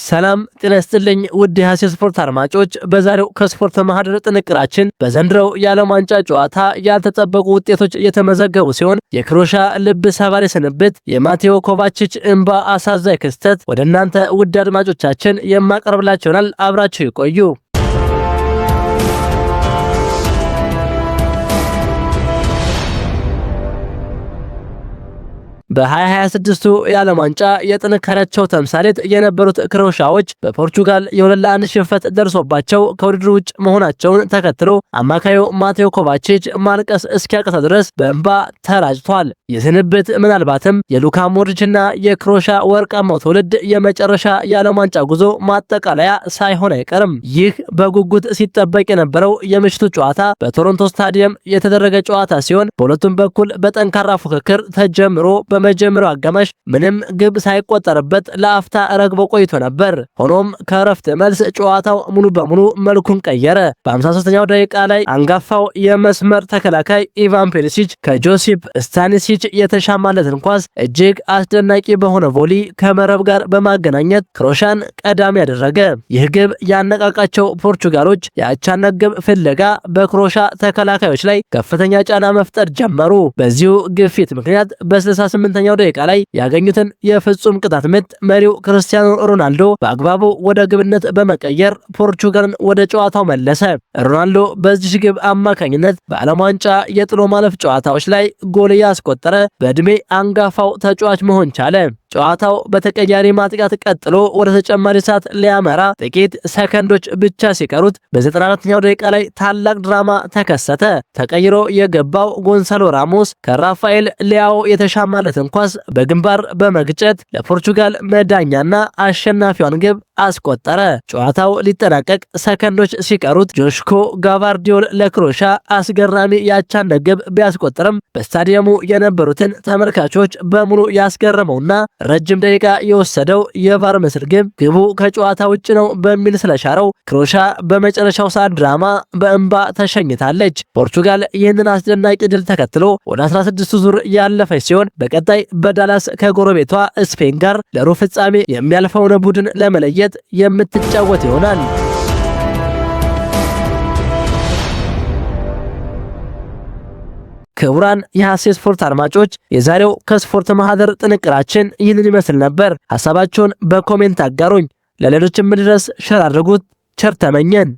ሰላም ጤና ይስጥልኝ ውድ የሐሴት ስፖርት አድማጮች፣ በዛሬው ከስፖርት ማህደር ጥንቅራችን በዘንድሮው የዓለም ዋንጫ ጨዋታ ያልተጠበቁ ውጤቶች የተመዘገቡ ሲሆን የክሮኤሺያ ልብ ሰባሪ ስንብት፣ የማቴዎ ኮቫቺች እንባ አሳዛኝ ክስተት ወደ እናንተ ውድ አድማጮቻችን የማቀርብላችሁ ይሆናል። አብራችሁ ይቆዩ። በ2026 የዓለም ዋንጫ የጥንካሬያቸው ተምሳሌት የነበሩት ክሮኤሺያዎች በፖርቹጋል የ2-1 ሽንፈት ደርሶባቸው ከውድድሩ ውጭ መሆናቸውን ተከትሎ አማካዩ ማቴዎ ኮቫቺች ማልቀስ እስኪያቅተው ድረስ በእንባ ተራጭቷል። የስንብት ምናልባትም የሉካ ሞድሪችና የክሮኤሺያ ወርቃማው ትውልድ የመጨረሻ የዓለም ዋንጫ ጉዞ ማጠቃለያ ሳይሆን አይቀርም። ይህ በጉጉት ሲጠበቅ የነበረው የምሽቱ ጨዋታ በቶሮንቶ ስታዲየም የተደረገ ጨዋታ ሲሆን በሁለቱም በኩል በጠንካራ ፉክክር ተጀምሮ በመጀመሪያው አጋማሽ ምንም ግብ ሳይቆጠርበት ለአፍታ ረግቦ ቆይቶ ነበር። ሆኖም ከረፍት መልስ ጨዋታው ሙሉ በሙሉ መልኩን ቀየረ። በ53ኛው ደቂቃ ላይ አንጋፋው የመስመር ተከላካይ ኢቫን ፔሪሲች ከጆሲፕ ስታኒሲች የተሻማለትን ኳስ እጅግ አስደናቂ በሆነ ቮሊ ከመረብ ጋር በማገናኘት ክሮኤሺያን ቀዳሚ ያደረገ። ይህ ግብ ያነቃቃቸው ፖርቹጋሎች የአቻነት ግብ ፍለጋ በክሮኤሺያ ተከላካዮች ላይ ከፍተኛ ጫና መፍጠር ጀመሩ። በዚሁ ግፊት ምክንያት በ68ኛው ደቂቃ ላይ ያገኙትን የፍጹም ቅጣት ምት መሪው ክርስቲያኖ ሮናልዶ በአግባቡ ወደ ግብነት በመቀየር ፖርቹጋልን ወደ ጨዋታው መለሰ። ሮናልዶ በዚህ ግብ አማካኝነት በዓለም ዋንጫ የጥሎ ማለፍ ጨዋታዎች ላይ ጎል ያስቆጠረ በዕድሜ አንጋፋው ተጫዋች መሆን ቻለ። ጨዋታው በተቀያሪ ማጥቃት ቀጥሎ ወደ ተጨማሪ ሰዓት ሊያመራ ጥቂት ሰከንዶች ብቻ ሲቀሩት በ94ኛው ደቂቃ ላይ ታላቅ ድራማ ተከሰተ። ተቀይሮ የገባው ጎንሳሎ ራሞስ ከራፋኤል ሊያኦ የተሻማለትን ኳስ በግንባር በመግጨት ለፖርቹጋል መዳኛና አሸናፊዋን ግብ አስቆጠረ። ጨዋታው ሊጠናቀቅ ሰከንዶች ሲቀሩት ጆሽኮ ጋቫርዲዮል ለክሮኤሺያ አስገራሚ ያቻነት ግብ ቢያስቆጥርም በስታዲየሙ የነበሩትን ተመልካቾች በሙሉ ያስገረመውና ረጅም ደቂቃ የወሰደው የቫር ምስል ግቡ ከጨዋታ ውጭ ነው በሚል ስለሻረው ክሮኤሺያ በመጨረሻው ሰዓት ድራማ በእንባ ተሸኝታለች። ፖርቹጋል ይህንን አስደናቂ ድል ተከትሎ ወደ 16ቱ ዙር ያለፈች ሲሆን በቀጣይ በዳላስ ከጎረቤቷ ስፔን ጋር ለሩብ ፍጻሜ የሚያልፈውን ቡድን ለመለየት የምትጫወት ይሆናል። ክቡራን የሐሴት ስፖርት አድማጮች፣ የዛሬው ከስፖርት ማህደር ጥንቅራችን ይህንን ይመስል ነበር። ሐሳባችሁን በኮሜንት አጋሩኝ። ለሌሎችም ድረስ ሸር አድርጉት። ቸር ተመኘን።